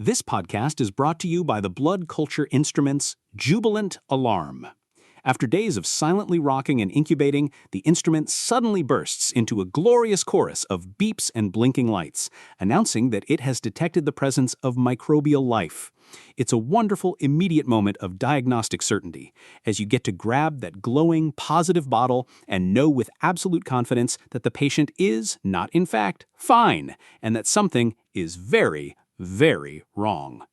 This podcast is brought to you by the blood culture instrument's Jubilant Alarm. After days of silently rocking and incubating, the instrument suddenly bursts into a glorious chorus of beeps and blinking lights, announcing that it has detected the presence of microbial life. It's a wonderful, immediate moment of diagnostic certainty, as you get to grab that glowing, positive bottle and know with absolute confidence that the patient is, not in fact, fine, and that something is very, very wrong.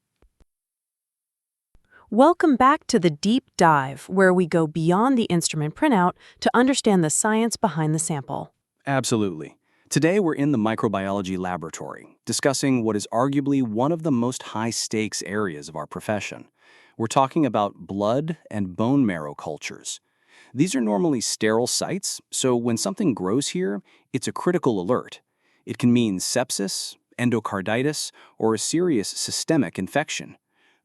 Welcome back to the Deep Dive, where we go beyond the instrument printout to understand the science behind the sample. Absolutely. Today we're in the microbiology laboratory, discussing what is arguably one of the most high-stakes areas of our profession. We're talking about blood and bone marrow cultures. These are normally sterile sites, so when something grows here, it's a critical alert. It can mean sepsis, endocarditis, or a serious systemic infection.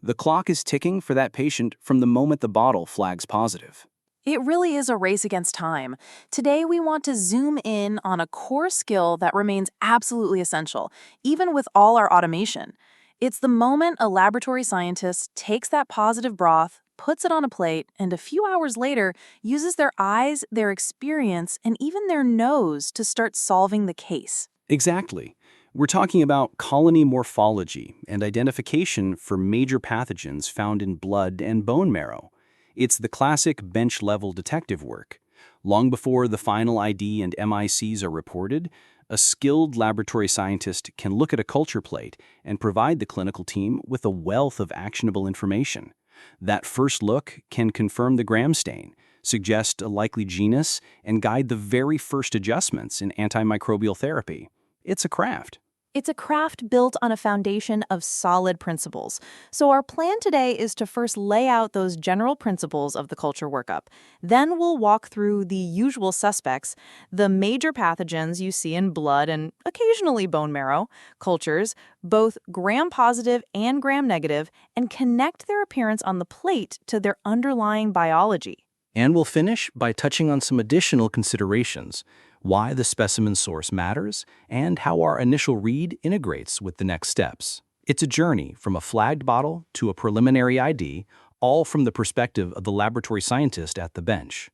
The clock is ticking for that patient from the moment the bottle flags positive. It really is a race against time. Today, we want to zoom in on a core skill that remains absolutely essential, even with all our automation. It's the moment a laboratory scientist takes that positive broth, puts it on a plate, and a few hours later uses their eyes, their experience, and even their nose to start solving the case. Exactly. We're talking about colony morphology and identification for major pathogens found in blood and bone marrow. It's the classic bench-level detective work. Long before the final ID and MICs are reported, a skilled laboratory scientist can look at a culture plate and provide the clinical team with a wealth of actionable information. That first look can confirm the gram stain, suggest a likely genus, and guide the very first adjustments in antimicrobial therapy. It's a craft. It's a craft built on a foundation of solid principles. So our plan today is to first lay out those general principles of the culture workup. Then we'll walk through the usual suspects, the major pathogens you see in blood and occasionally bone marrow cultures, both gram-positive and gram-negative, and connect their appearance on the plate to their underlying biology. And we'll finish by touching on some additional considerations, why the specimen source matters, and how our initial read integrates with the next steps. It's a journey from a flagged bottle to a preliminary ID, all from the perspective of the laboratory scientist at the bench.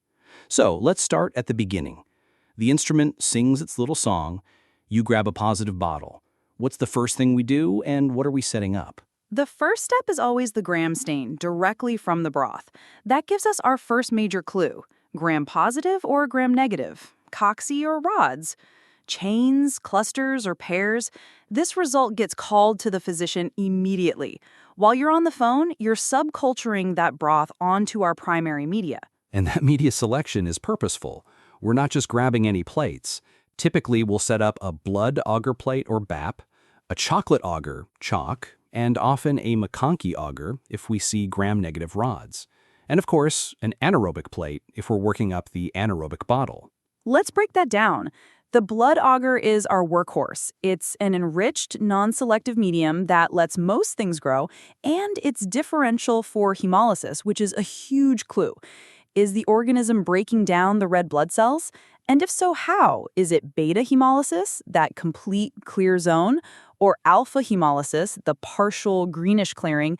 So let's start at the beginning. The instrument sings its little song. You grab a positive bottle. What's the first thing we do, and what are we setting up? The first step is always the gram stain, directly from the broth. That gives us our first major clue. Gram-positive or gram-negative? Coxy or rods? Chains, clusters, or pairs? This result gets called to the physician immediately. While you're on the phone, you're subculturing that broth onto our primary media. And that media selection is purposeful. We're not just grabbing any plates. Typically, we'll set up a blood agar plate or BAP, a chocolate agar, chalk, and often a McConkey agar if we see gram-negative rods. And of course, an anaerobic plate if we're working up the anaerobic bottle. Let's break that down. The blood agar is our workhorse. It's an enriched, non-selective medium that lets most things grow, and it's differential for hemolysis, which is a huge clue. Is the organism breaking down the red blood cells? And if so, how? Is it beta hemolysis, that complete clear zone, or alpha hemolysis, the partial greenish clearing,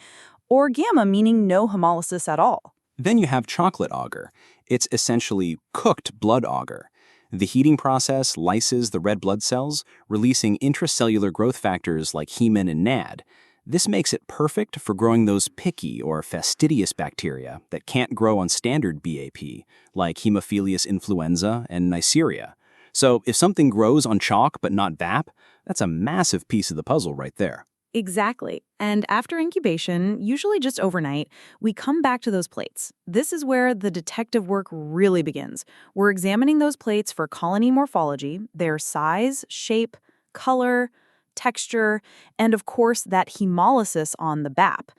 or gamma, meaning no hemolysis at all? Then you have chocolate agar. It's essentially cooked blood agar. The heating process lyses the red blood cells, releasing intracellular growth factors like hemin and NAD. This makes it perfect for growing those picky or fastidious bacteria that can't grow on standard BAP, like Haemophilus influenza and Neisseria. So if something grows on chalk but not BAP, that's a massive piece of the puzzle right there. Exactly. And after incubation, usually just overnight, we come back to those plates. This is where the detective work really begins. We're examining those plates for colony morphology, their size, shape, color, texture, and of course that hemolysis on the BAP.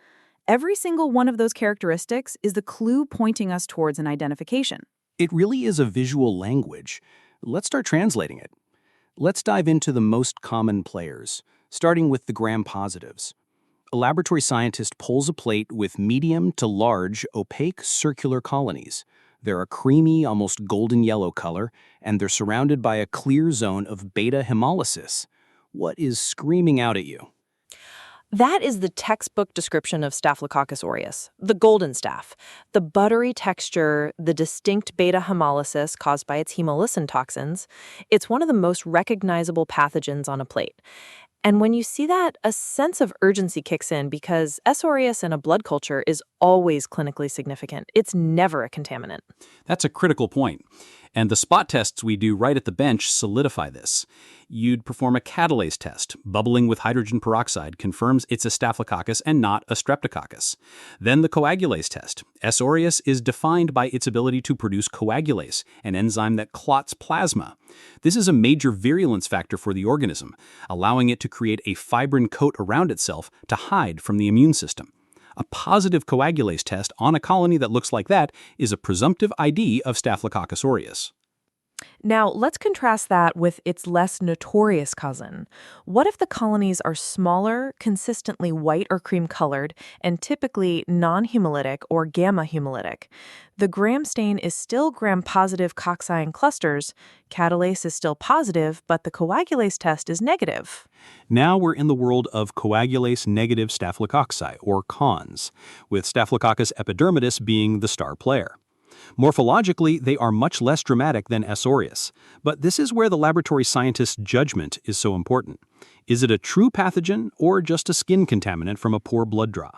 Every single one of those characteristics is the clue pointing us towards an identification. It really is a visual language. Let's start translating it. Let's dive into the most common players, starting with the gram-positives. A laboratory scientist pulls a plate with medium to large, opaque circular colonies. They're a creamy, almost golden yellow color, and they're surrounded by a clear zone of beta hemolysis. What is screaming out at you? That is the textbook description of Staphylococcus aureus, the golden staph. The buttery texture, the distinct beta hemolysis caused by its hemolysin toxins. It's one of the most recognizable pathogens on a plate. And when you see that, a sense of urgency kicks in because S. aureus in a blood culture is always clinically significant. It's never a contaminant. That's a critical point. And the spot tests we do right at the bench solidify this. You'd perform a catalase test. Bubbling with hydrogen peroxide confirms it's a Staphylococcus and not a Streptococcus. Then the coagulase test. S. aureus is defined by its ability to produce coagulase, an enzyme that clots plasma. This is a major virulence factor for the organism, allowing it to create a fibrin coat around itself to hide from the immune system. A positive coagulase test on a colony that looks like that is a presumptive ID of Staphylococcus aureus. Now, let's contrast that with its less notorious cousin. What if the colonies are smaller, consistently white or cream-colored, and typically non-hemolytic or gamma-hemolytic? The gram stain is still gram-positive cocci in clusters, catalase is still positive, but the coagulase test is negative. Now we're in the world of coagulase-negative Staphylococci, or CONS, with Staphylococcus epidermidis being the star player. Morphologically, they are much less dramatic than S. aureus, but this is where the laboratory scientist's judgment is so important. Is it a true pathogen or just a skin contaminant from a poor blood draw?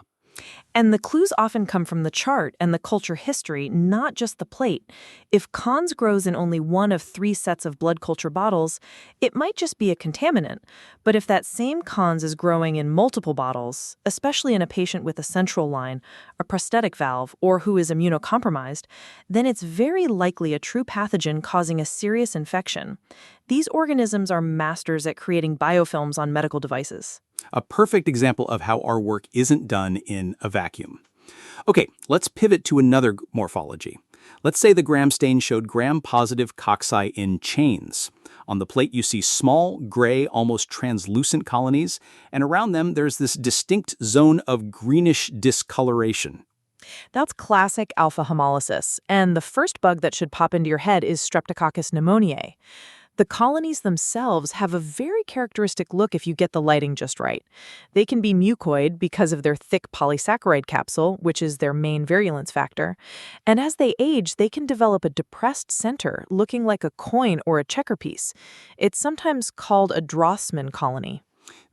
And the clues often come from the chart and the culture history, not just the plate. If CONS grows in only one of 3 sets of blood culture bottles, it might just be a contaminant. But if that same CONS is growing in multiple bottles, especially in a patient with a central line, a prosthetic valve, or who is immunocompromised, then it's very likely a true pathogen causing a serious infection. These organisms are masters at creating biofilms on medical devices. A perfect example of how our work isn't done in a vacuum. Okay, let's pivot to another morphology. Let's say the gram stain showed gram-positive cocci in chains. On the plate you see small, gray, almost translucent colonies, and around them there's this distinct zone of greenish discoloration. That's classic alpha hemolysis, and the first bug that should pop into your head is Streptococcus pneumoniae. The colonies themselves have a very characteristic look if you get the lighting just right. They can be mucoid because of their thick polysaccharide capsule, which is their main virulence factor. And as they age, they can develop a depressed center, looking like a coin or a checker piece. It's sometimes called a Drossman colony.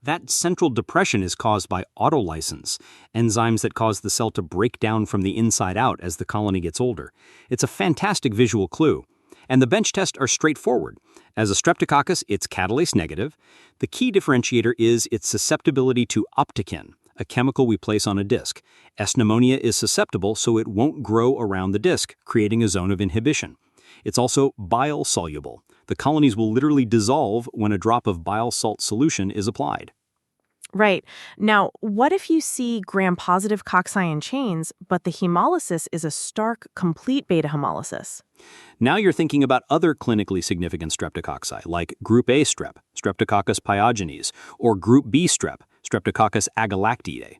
That central depression is caused by autolysins, enzymes that cause the cell to break down from the inside out as the colony gets older. It's a fantastic visual clue. And the bench tests are straightforward. As a Streptococcus, it's catalase negative. The key differentiator is its susceptibility to opticin, a chemical we place on a disc. S. pneumonia is susceptible, so it won't grow around the disc, creating a zone of inhibition. It's also bile soluble. The colonies will literally dissolve when a drop of bile salt solution is applied. Right. Now, what if you see gram-positive cocci in chains, but the hemolysis is a stark, complete beta hemolysis? Now you're thinking about other clinically significant streptococci, like Group A strep, Streptococcus pyogenes, or Group B strep, Streptococcus agalactidae.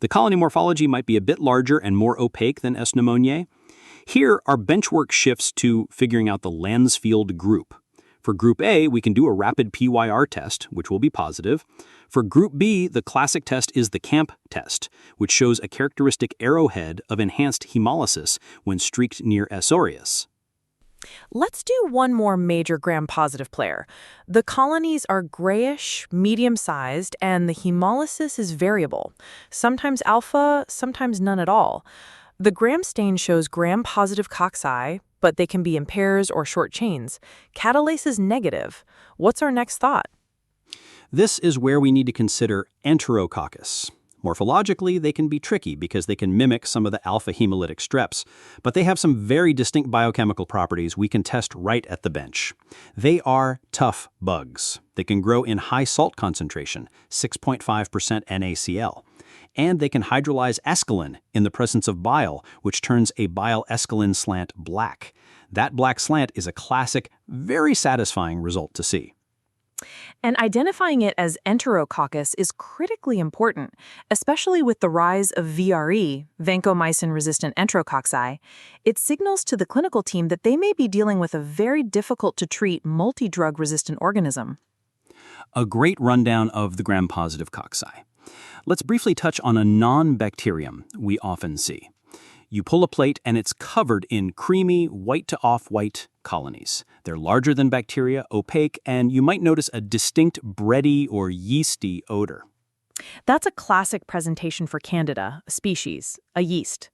The colony morphology might be a bit larger and more opaque than S. pneumoniae. Here, our benchwork shifts to figuring out the Landsfield group. For Group A, we can do a rapid PYR test, which will be positive. For Group B, the classic test is the CAMP test, which shows a characteristic arrowhead of enhanced hemolysis when streaked near S. aureus. Let's do one more major gram-positive player. The colonies are grayish, medium-sized, and the hemolysis is variable. Sometimes alpha, sometimes none at all. The gram stain shows gram-positive cocci, but they can be in pairs or short chains. Catalase is negative. What's our next thought? This is where we need to consider Enterococcus. Morphologically, they can be tricky because they can mimic some of the alpha hemolytic streps, but they have some very distinct biochemical properties we can test right at the bench. They are tough bugs. They can grow in high salt concentration, 6.5% NaCl. And they can hydrolyze escalin in the presence of bile, which turns a bile-escalin slant black. That black slant is a classic, very satisfying result to see. And identifying it as Enterococcus is critically important, especially with the rise of VRE, vancomycin-resistant enterococci. It signals to the clinical team that they may be dealing with a very difficult-to-treat multi-drug-resistant organism. A great rundown of the gram-positive cocci. Let's briefly touch on a non-bacterium we often see. You pull a plate and it's covered in creamy, white to off-white colonies. They're larger than bacteria, opaque, and you might notice a distinct bready or yeasty odor. That's a classic presentation for Candida, a species, a yeast.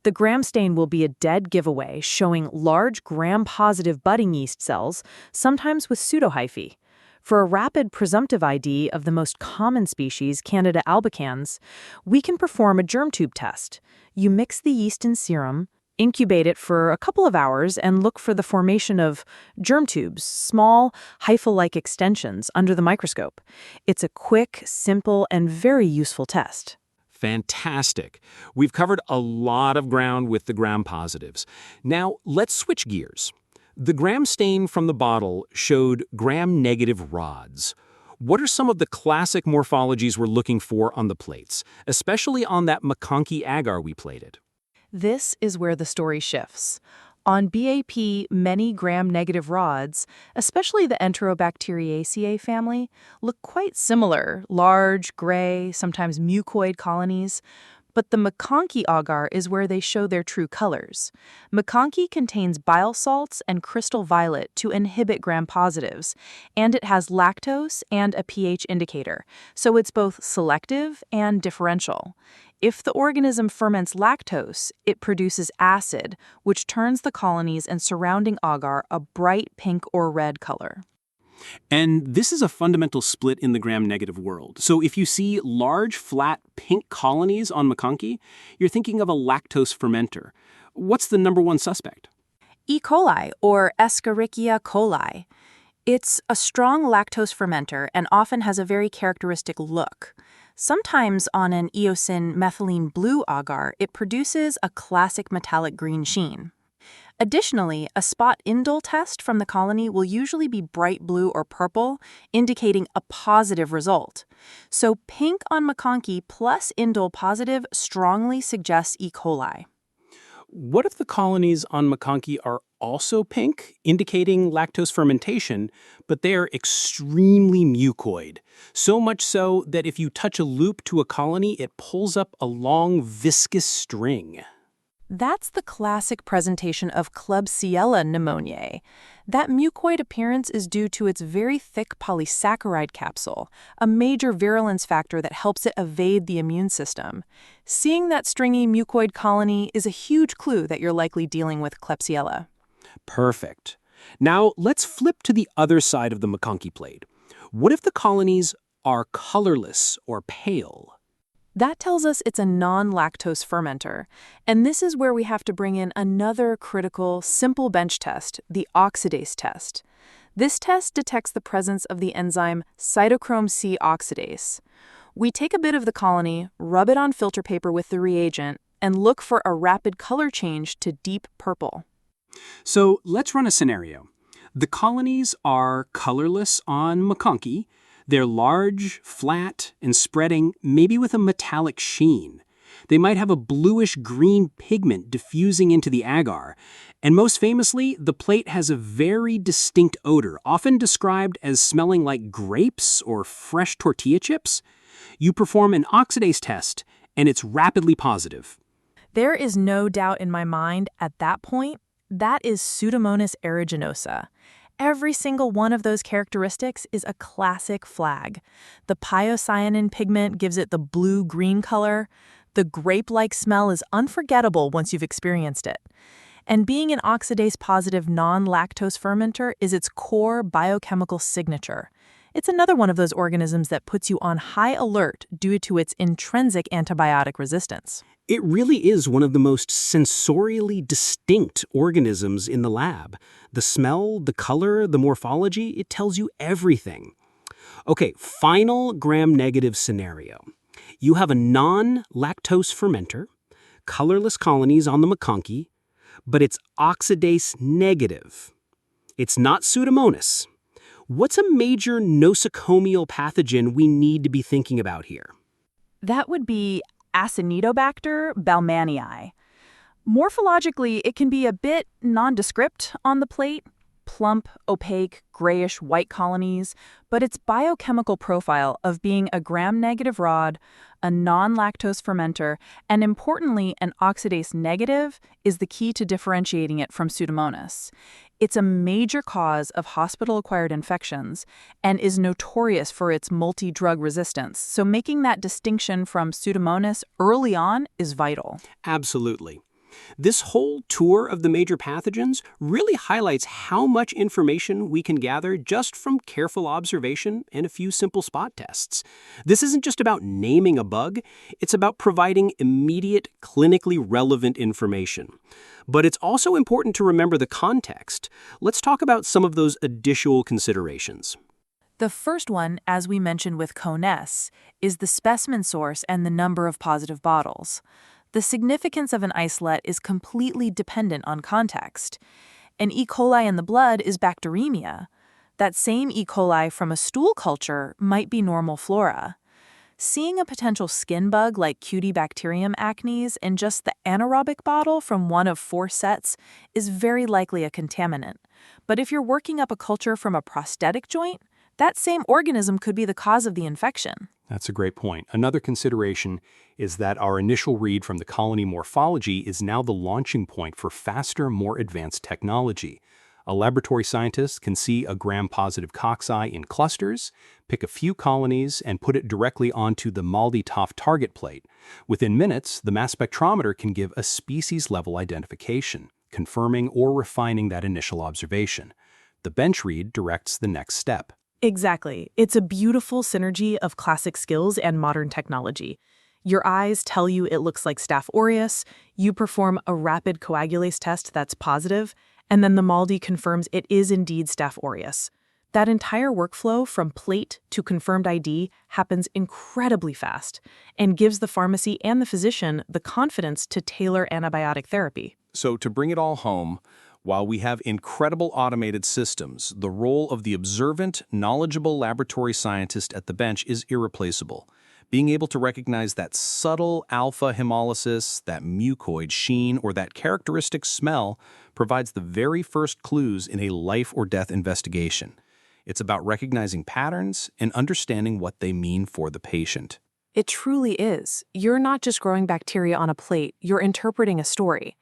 The gram stain will be a dead giveaway, showing large gram-positive budding yeast cells, sometimes with pseudohyphae. For a rapid presumptive ID of the most common species, Candida albicans, we can perform a germ tube test. You mix the yeast in serum, incubate it for a couple of hours, and look for the formation of germ tubes, small, hypha-like extensions under the microscope. It's a quick, simple, and very useful test. Fantastic. We've covered a lot of ground with the gram-positives. Now, let's switch gears. The gram stain from the bottle showed gram-negative rods. What are some of the classic morphologies we're looking for on the plates, especially on that McConkey agar we plated? This is where the story shifts. On BAP, many gram-negative rods, especially the Enterobacteriaceae family, look quite similar, large, gray, sometimes mucoid colonies. But the McConkey agar is where they show their true colors. McConkey contains bile salts and crystal violet to inhibit gram-positives, and it has lactose and a pH indicator, so it's both selective and differential. If the organism ferments lactose, it produces acid, which turns the colonies and surrounding agar a bright pink or red color. And this is a fundamental split in the gram-negative world. So if you see large, flat, pink colonies on McConkey, you're thinking of a lactose fermenter. What's the number one suspect? E. coli, or Escherichia coli. It's a strong lactose fermenter and often has a very characteristic look. Sometimes on an eosin methylene blue agar, it produces a classic metallic green sheen. Additionally, a spot indole test from the colony will usually be bright blue or purple, indicating a positive result. So pink on McConkey plus indole positive strongly suggests E. coli. What if the colonies on McConkey are also pink, indicating lactose fermentation, but they are extremely mucoid? So much so that if you touch a loop to a colony, it pulls up a long, viscous string. That's the classic presentation of Klebsiella pneumoniae. That mucoid appearance is due to its very thick polysaccharide capsule, a major virulence factor that helps it evade the immune system. Seeing that stringy mucoid colony is a huge clue that you're likely dealing with Klebsiella. Perfect. Now let's flip to the other side of the McConkey plate. What if the colonies are colorless or pale? That tells us it's a non-lactose fermenter, and this is where we have to bring in another critical, simple bench test, the oxidase test. This test detects the presence of the enzyme cytochrome C oxidase. We take a bit of the colony, rub it on filter paper with the reagent, and look for a rapid color change to deep purple. So let's run a scenario. The colonies are colorless on McConkey. They're large, flat, and spreading, maybe with a metallic sheen. They might have a bluish-green pigment diffusing into the agar. And most famously, the plate has a very distinct odor, often described as smelling like grapes or fresh tortilla chips. You perform an oxidase test, and it's rapidly positive. There is no doubt in my mind at that point, that is Pseudomonas aeruginosa. Every single one of those characteristics is a classic flag. The pyocyanin pigment gives it the blue-green color. The grape-like smell is unforgettable once you've experienced it. And being an oxidase-positive non-lactose fermenter is its core biochemical signature. It's another one of those organisms that puts you on high alert due to its intrinsic antibiotic resistance. It really is one of the most sensorially distinct organisms in the lab. The smell, the color, the morphology, it tells you everything. Okay, final gram-negative scenario. You have a non-lactose fermenter, colorless colonies on the McConkey, but it's oxidase negative. It's not Pseudomonas. What's a major nosocomial pathogen we need to be thinking about here? That would be Acinetobacter baumannii. Morphologically, it can be a bit nondescript on the plate. plump, opaque, grayish-white colonies, but its biochemical profile of being a gram-negative rod, a non-lactose fermenter, and importantly, an oxidase negative is the key to differentiating it from Pseudomonas. It's a major cause of hospital-acquired infections and is notorious for its multi-drug resistance, so making that distinction from Pseudomonas early on is vital. Absolutely. This whole tour of the major pathogens really highlights how much information we can gather just from careful observation and a few simple spot tests. This isn't just about naming a bug, it's about providing immediate, clinically relevant information. But it's also important to remember the context. Let's talk about some of those additional considerations. The first one, as we mentioned with Cone S, is the specimen source and the number of positive bottles. The significance of an isolate is completely dependent on context. An E. coli in the blood is bacteremia. That same E. coli from a stool culture might be normal flora. Seeing a potential skin bug like Cutibacterium acnes in just the anaerobic bottle from one of 4 sets is very likely a contaminant. But if you're working up a culture from a prosthetic joint, that same organism could be the cause of the infection. That's a great point. Another consideration is that our initial read from the colony morphology is now the launching point for faster, more advanced technology. A laboratory scientist can see a gram-positive cocci in clusters, pick a few colonies, and put it directly onto the MALDI-TOF target plate. Within minutes, the mass spectrometer can give a species-level identification, confirming or refining that initial observation. The bench read directs the next step. Exactly. It's a beautiful synergy of classic skills and modern technology. Your eyes tell you it looks like Staph aureus, you perform a rapid coagulase test that's positive, and then the MALDI confirms it is indeed Staph aureus. That entire workflow from plate to confirmed ID happens incredibly fast and gives the pharmacy and the physician the confidence to tailor antibiotic therapy. So to bring it all home, while we have incredible automated systems, the role of the observant, knowledgeable laboratory scientist at the bench is irreplaceable. Being able to recognize that subtle alpha hemolysis, that mucoid sheen, or that characteristic smell provides the very first clues in a life or death investigation. It's about recognizing patterns and understanding what they mean for the patient. It truly is. You're not just growing bacteria on a plate, you're interpreting a story.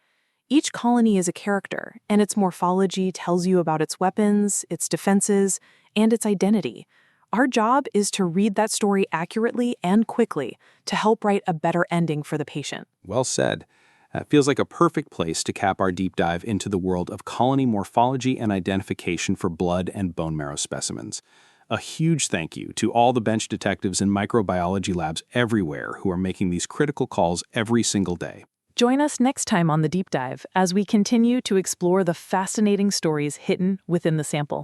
Each colony is a character, and its morphology tells you about its weapons, its defenses, and its identity. Our job is to read that story accurately and quickly to help write a better ending for the patient. Well said. That feels like a perfect place to cap our deep dive into the world of colony morphology and identification for blood and bone marrow specimens. A huge thank you to all the bench detectives and microbiology labs everywhere who are making these critical calls every single day. Join us next time on The Deep Dive as we continue to explore the fascinating stories hidden within the sample.